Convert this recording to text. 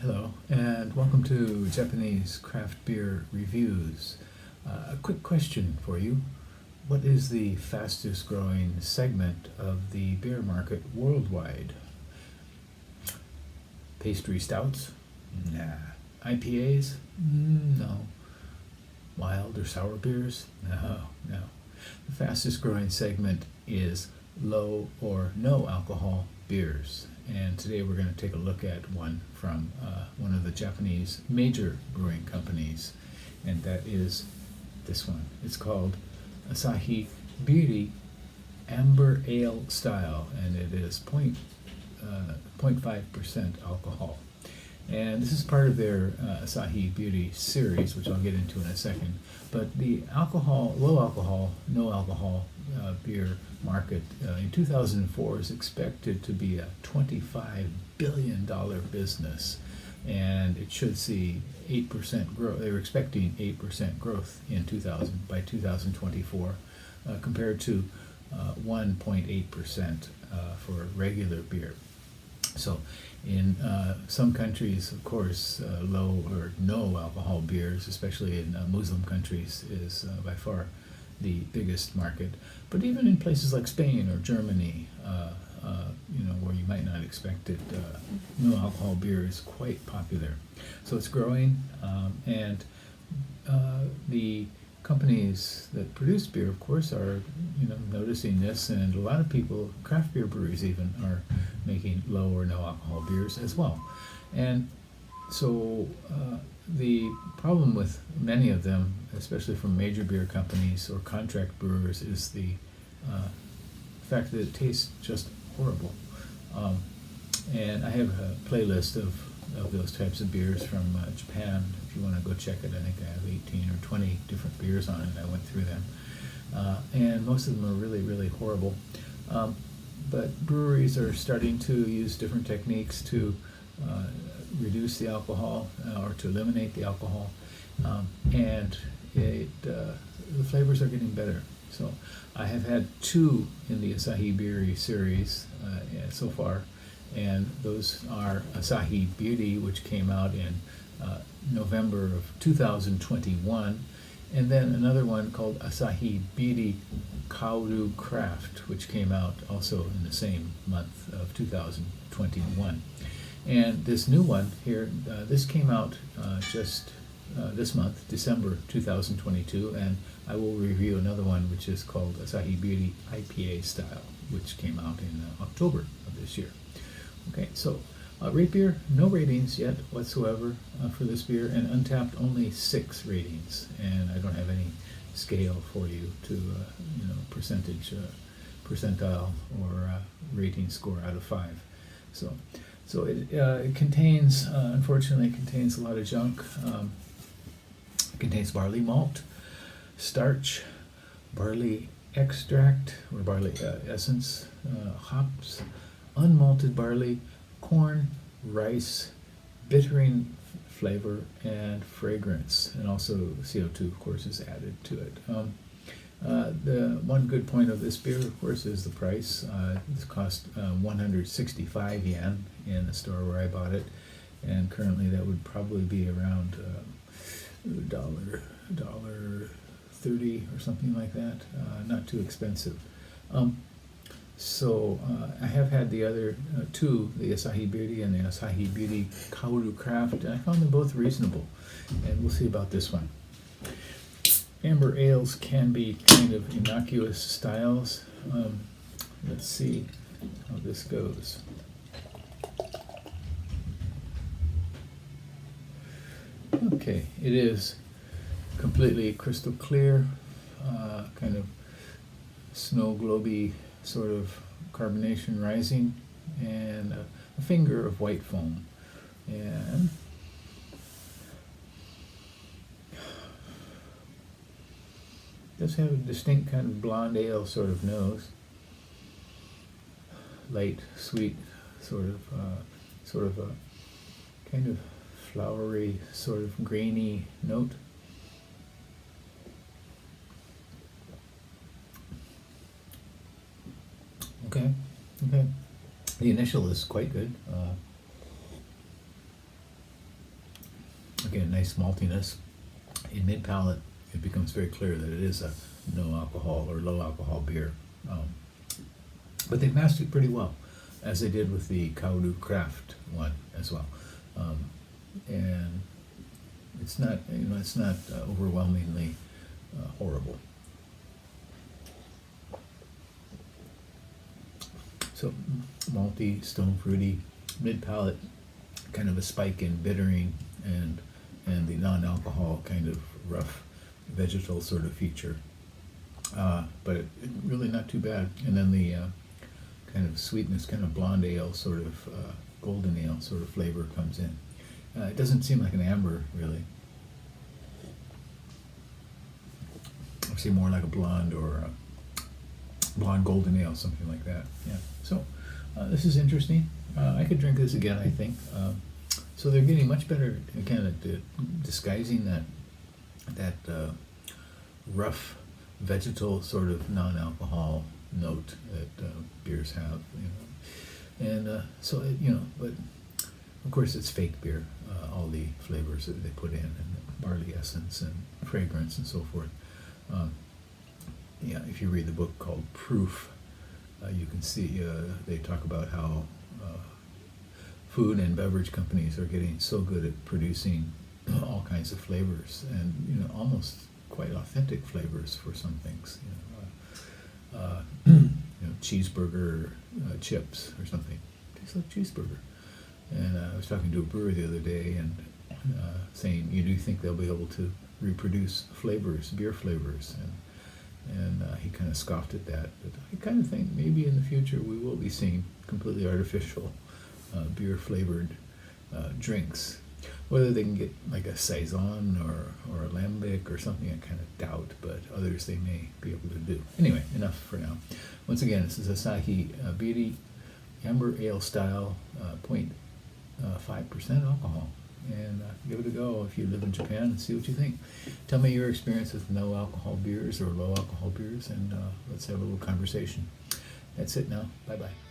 Hello, and welcome to Japanese Craft Beer Reviews. A quick question for you. What is the fastest growing segment of the beer market worldwide? Pastry stouts? Nah. IPAs? No. Mild or sour beers? No. The fastest growing segment is low or no alcohol beers. And today we're going to take a look at one from one of the Japanese major brewing companies, and that is this one. It's called Asahi Beery Amber Ale Style, and it is 0.5% alcohol. And this is part of their Asahi Beery series, which I'll get into in a second. But the low alcohol, no alcohol beer market in 2004 is expected to be a $25 billion business, and it should see 8% growth. They were expecting 8% growth in by 2024, compared to 1.8% for regular beer. So in some countries, of course, low or no alcohol beers, especially in Muslim countries, is by far the biggest market. But even in places like Spain or Germany, where you might not expect it, no alcohol beer is quite popular. So it's growing, and the companies that produce beer, of course, are noticing this, and a lot of people, craft beer breweries even, are making low or no alcohol beers as well. And so the problem with many of them, especially from major beer companies or contract brewers, is the fact that it tastes just horrible. And I have a playlist of those types of beers from Japan. If you want to go check it, I think I have 18 or 20 different beers on it. I went through them. And most of them are really, really horrible. But breweries are starting to use different techniques to reduce the alcohol or to eliminate the alcohol. And the flavors are getting better. So I have had two in the Asahi Beery series so far. And those are Asahi Beery, which came out in November of 2021, and then another one called Asahi Beery Kaoru Craft, which came out also in the same month of 2021. And this new one here, this came out just this month, December 2022, and I will review another one which is called Asahi Beery IPA Style, which came out in October of this year. Okay, so rate beer, no ratings yet whatsoever for this beer, and Untapped only 6 ratings, and I don't have any scale for you to percentile or rating score out of 5. So it contains, unfortunately, contains a lot of junk. It contains barley malt, starch, barley extract or barley essence, hops, unmalted barley, corn, rice, bittering flavor, and fragrance, and also CO2, of course, is added to it. The one good point of this beer, of course, is the price. This cost 165 yen in the store where I bought it, and currently that would probably be around $1.30 or something like that. Not too expensive. So I have had the other two, the Asahi Beery and the Asahi Beery Kaoru Craft, and I found them both reasonable, and we'll see about this one. Amber ales can be kind of innocuous styles. Let's see how this goes. Okay, it is completely crystal clear, kind of snow globy sort of carbonation rising, and a finger of white foam, and does have a distinct kind of blonde ale sort of nose, light sweet sort of a kind of flowery sort of grainy note. Okay. The initial is quite good. nice maltiness. In mid-palate, it becomes very clear that it is a no alcohol or low alcohol beer. But they've mastered it pretty well, as they did with the Kaoru Craft one as well. And it's not, overwhelmingly horrible. So malty, stone fruity, mid-palate, kind of a spike in bittering, and the non-alcohol kind of rough vegetal sort of feature. But it really not too bad. And then the kind of sweetness, kind of blonde ale sort of, golden ale sort of flavor comes in. It doesn't seem like an amber, really. I see more like a blonde or a blonde golden ale, something like that. Yeah. So this is interesting. I could drink this again, I think. So they're getting much better again at disguising that rough vegetal sort of non-alcohol note that beers have, and so but of course it's fake beer. All the flavors that they put in, and barley essence and fragrance and so forth. If you read the book called Proof, you can see they talk about how food and beverage companies are getting so good at producing all kinds of flavors, and almost quite authentic flavors for some things. Cheeseburger chips or something tastes like cheeseburger. And I was talking to a brewer the other day, and saying, "You do think they'll be able to reproduce flavors, beer flavors?" And he kind of scoffed at that. But I kind of think maybe in the future we will be seeing completely artificial beer flavored drinks. Whether they can get like a saison or a lambic or something, I kind of doubt, but others they may be able to do. Anyway, enough for now. Once again, this is Asahi Beery, amber ale style, 0.5% alcohol. And give it a go if you live in Japan and see what you think. Tell me your experience with no alcohol beers or low alcohol beers, and let's have a little conversation. That's it now. Bye-bye.